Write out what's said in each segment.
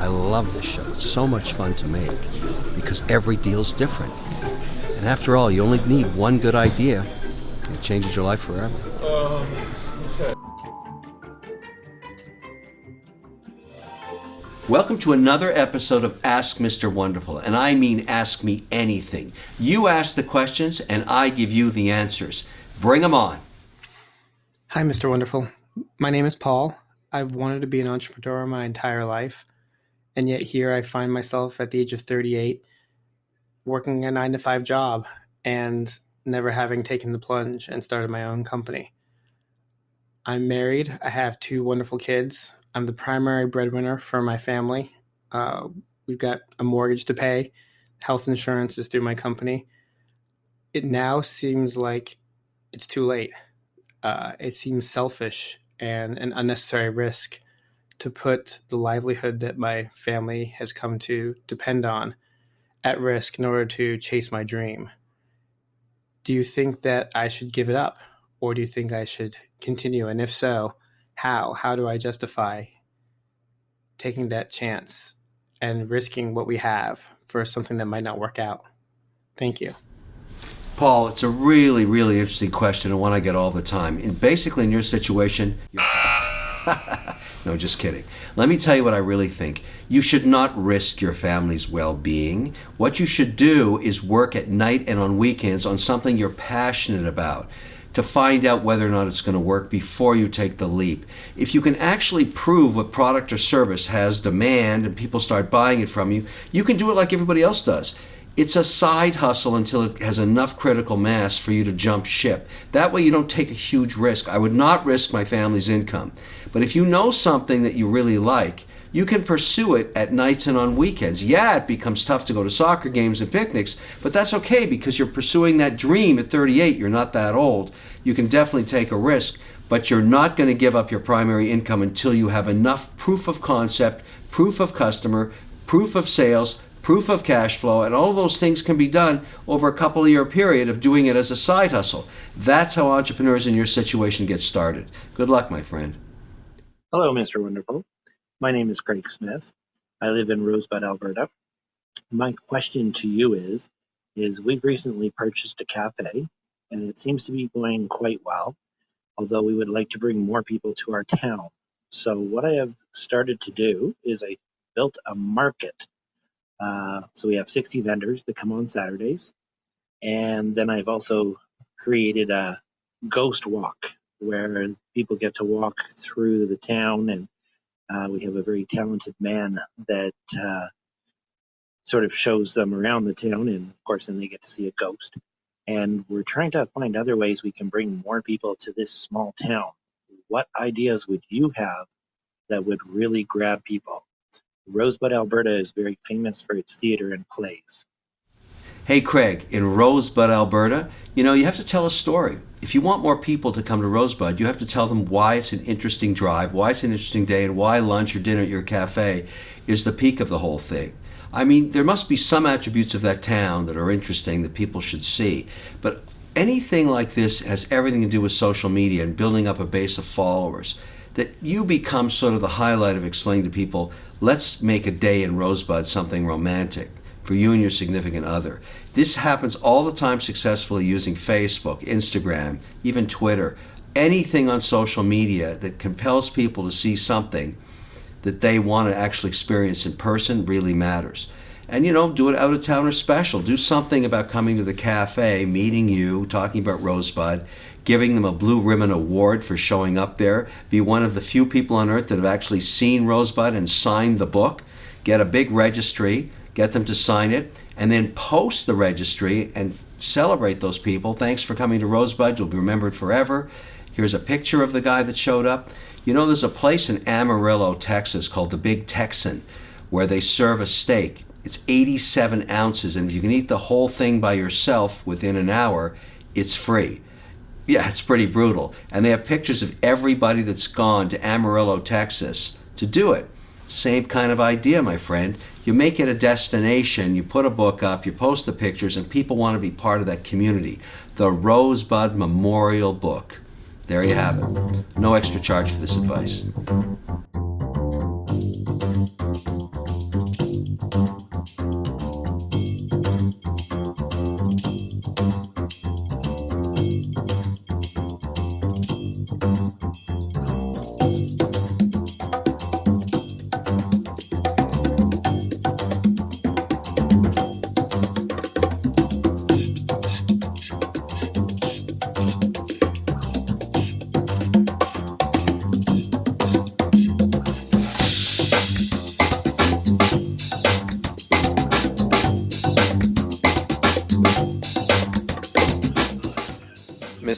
I love this show. It's so much fun to make because every deal's different. And after all, you only need one good idea. It changes your life forever. Okay. Welcome to another episode of Ask Mr. Wonderful, and I mean ask me anything. You ask the questions, and I give you the answers. Bring them on. Hi, Mr. Wonderful. My name is Paul. I've wanted to be an entrepreneur my entire life, and yet here I find myself at the age of 38 working a 9-to-5 job and never having taken the plunge and started my own company. I'm married. I have 2 wonderful kids. I'm the primary breadwinner for my family. We've got a mortgage to pay. Health insurance is through my company. It now seems like it's too late. It seems selfish and an unnecessary risk to put the livelihood that my family has come to depend on at risk in order to chase my dream. Do you think that I should give it up, or do you think I should continue? And if so, how? How do I justify taking that chance and risking what we have for something that might not work out? Thank you. Paul, it's a really, really interesting question and one I get all the time. And basically, in your situation, you're no, just kidding. Let me tell you what I really think. You should not risk your family's well-being. What you should do is work at night and on weekends on something you're passionate about to find out whether or not it's going to work before you take the leap. If you can actually prove what product or service has demand and people start buying it from you, you can do it like everybody else does. It's a side hustle until it has enough critical mass for you to jump ship. That way you don't take a huge risk. I would not risk my family's income. But if you know something that you really like, you can pursue it at nights and on weekends. Yeah, it becomes tough to go to soccer games and picnics, but that's okay because you're pursuing that dream at 38. You're not that old. You can definitely take a risk, but you're not going to give up your primary income until you have enough proof of concept, proof of customer, proof of sales, proof of cash flow, and all of those things can be done over a couple of year period of doing it as a side hustle. That's how entrepreneurs in your situation get started. Good luck, my friend. Hello, Mr. Wonderful. My name is Craig Smith. I live in Rosebud, Alberta. My question to you is we've recently purchased a cafe, and it seems to be going quite well, although we would like to bring more people to our town. So what I have started to do is I built a market. So we have 60 vendors that come on Saturdays. And then I've also created a ghost walk where people get to walk through the town, and we have a very talented man that sort of shows them around the town, and of course then they get to see a ghost. And we're trying to find other ways we can bring more people to this small town. What ideas would you have that would really grab people? Rosebud, Alberta is very famous for its theater and plays. Hey Craig, in Rosebud, Alberta, you have to tell a story. If you want more people to come to Rosebud, you have to tell them why it's an interesting drive, why it's an interesting day, and why lunch or dinner at your cafe is the peak of the whole thing. I mean, there must be some attributes of that town that are interesting that people should see. But anything like this has everything to do with social media and building up a base of followers. That you become sort of the highlight of explaining to people, let's make a day in Rosebud something romantic for you and your significant other. This happens all the time successfully using Facebook, Instagram, even Twitter, anything on social media that compels people to see something that they want to actually experience in person really matters. And do it out of town or special. Do something about coming to the cafe, meeting you, talking about Rosebud, giving them a Blue Ribbon Award for showing up there. Be one of the few people on earth that have actually seen Rosebud and signed the book. Get a big registry, get them to sign it, and then post the registry and celebrate those people. Thanks for coming to Rosebud. You'll be remembered forever. Here's a picture of the guy that showed up. There's a place in Amarillo, Texas called the Big Texan where they serve a steak. It's 87 ounces, and if you can eat the whole thing by yourself within an hour, it's free. Yeah, it's pretty brutal. And they have pictures of everybody that's gone to Amarillo, Texas to do it. Same kind of idea, my friend. You make it a destination, you put a book up, you post the pictures, and people want to be part of that community. The Rosebud Memorial Book. There you have it. No extra charge for this advice.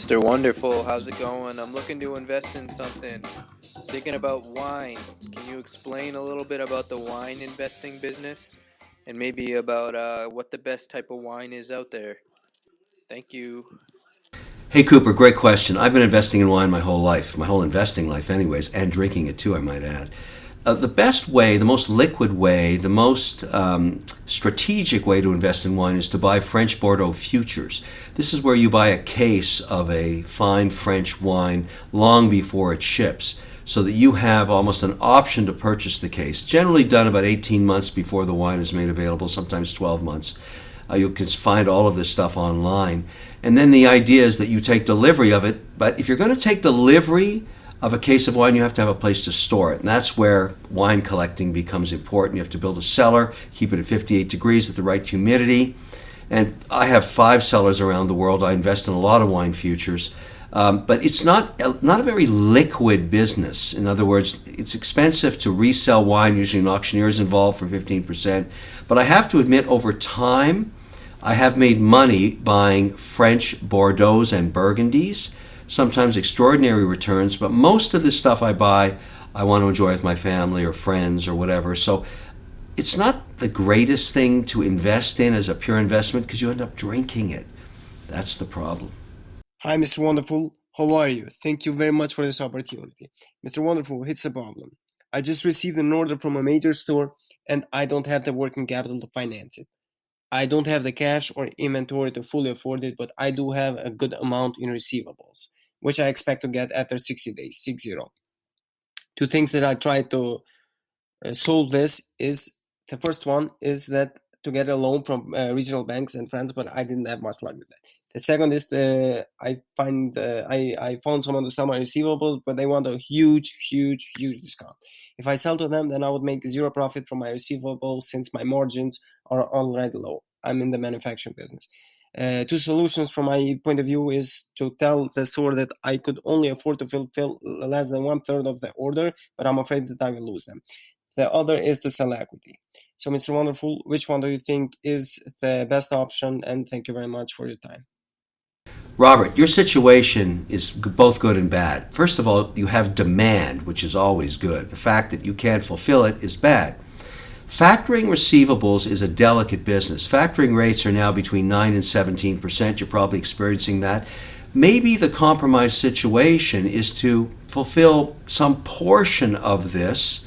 Mr. Wonderful. How's it going? I'm looking to invest in something. Thinking about wine. Can you explain a little bit about the wine investing business? And maybe about what the best type of wine is out there? Thank you. Hey Cooper, great question. I've been investing in wine my whole life, my whole investing life, anyways, and drinking it too, I might add. The best way, the most liquid way, the most strategic way to invest in wine is to buy French Bordeaux futures. This is where you buy a case of a fine French wine long before it ships, so that you have almost an option to purchase the case. Generally done about 18 months before the wine is made available, sometimes 12 months. You can find all of this stuff online. And then the idea is that you take delivery of it. But if you're going to take delivery of a case of wine, you have to have a place to store it. And that's where wine collecting becomes important. You have to build a cellar, keep it at 58 degrees at the right humidity. And I have 5 cellars around the world. I invest in a lot of wine futures. But it's not a very liquid business. In other words, it's expensive to resell wine. Usually an auctioneer is involved for 15%. But I have to admit, over time, I have made money buying French Bordeaux and Burgundies, sometimes extraordinary returns, but most of the stuff I buy, I want to enjoy with my family or friends or whatever. So it's not the greatest thing to invest in as a pure investment because you end up drinking it. That's the problem. Hi, Mr. Wonderful. How are you? Thank you very much for this opportunity. Mr. Wonderful, here's the problem. I just received an order from a major store and I don't have the working capital to finance it. I don't have the cash or inventory to fully afford it, but I do have a good amount in receivables, which I expect to get after 60 days, 60. Two things that I try to solve this is, the first one is that to get a loan from regional banks and friends, but I didn't have much luck with that. The second is I found someone to sell my receivables, but they want a huge discount. If I sell to them, then I would make zero profit from my receivables since my margins are already low. I'm in the manufacturing business. Two solutions from my point of view is to tell the store that I could only afford to fulfill less than 1/3 of the order, but I'm afraid that I will lose them. The other is to sell equity. So, Mr. Wonderful, which one do you think is the best option? And thank you very much for your time. Robert, your situation is both good and bad. First of all, you have demand, which is always good. The fact that you can't fulfill it is bad. Factoring receivables is a delicate business. Factoring rates are now between 9 and 17%. You're probably experiencing that. Maybe the compromise situation is to fulfill some portion of this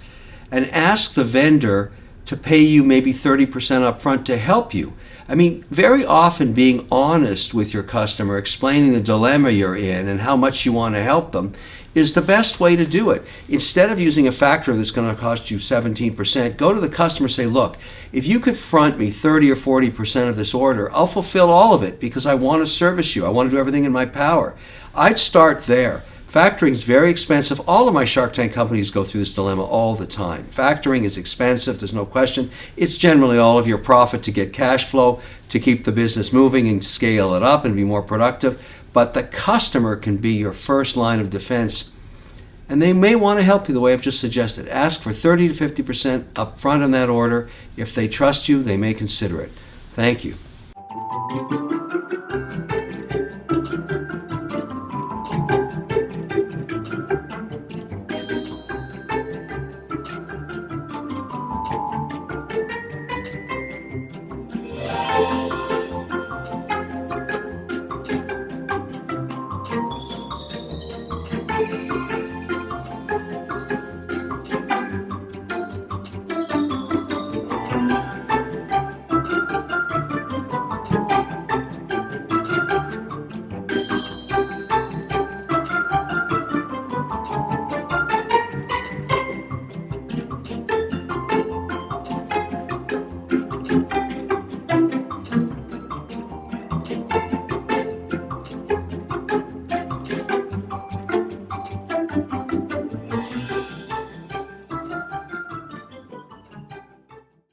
and ask the vendor to pay you maybe 30% up front to help you. I mean, very often being honest with your customer, explaining the dilemma you're in and how much you want to help them is the best way to do it. Instead of using a factor that's going to cost you 17%, go to the customer and say, look, if you could front me 30 or 40% of this order, I'll fulfill all of it because I want to service you. I want to do everything in my power. I'd start there. Factoring is very expensive. All of my Shark Tank companies go through this dilemma all the time. Factoring is expensive, there's no question. It's generally all of your profit to get cash flow, to keep the business moving and scale it up and be more productive. But the customer can be your first line of defense. And they may want to help you the way I've just suggested. Ask for 30 to 50% up front on that order. If they trust you, they may consider it. Thank you.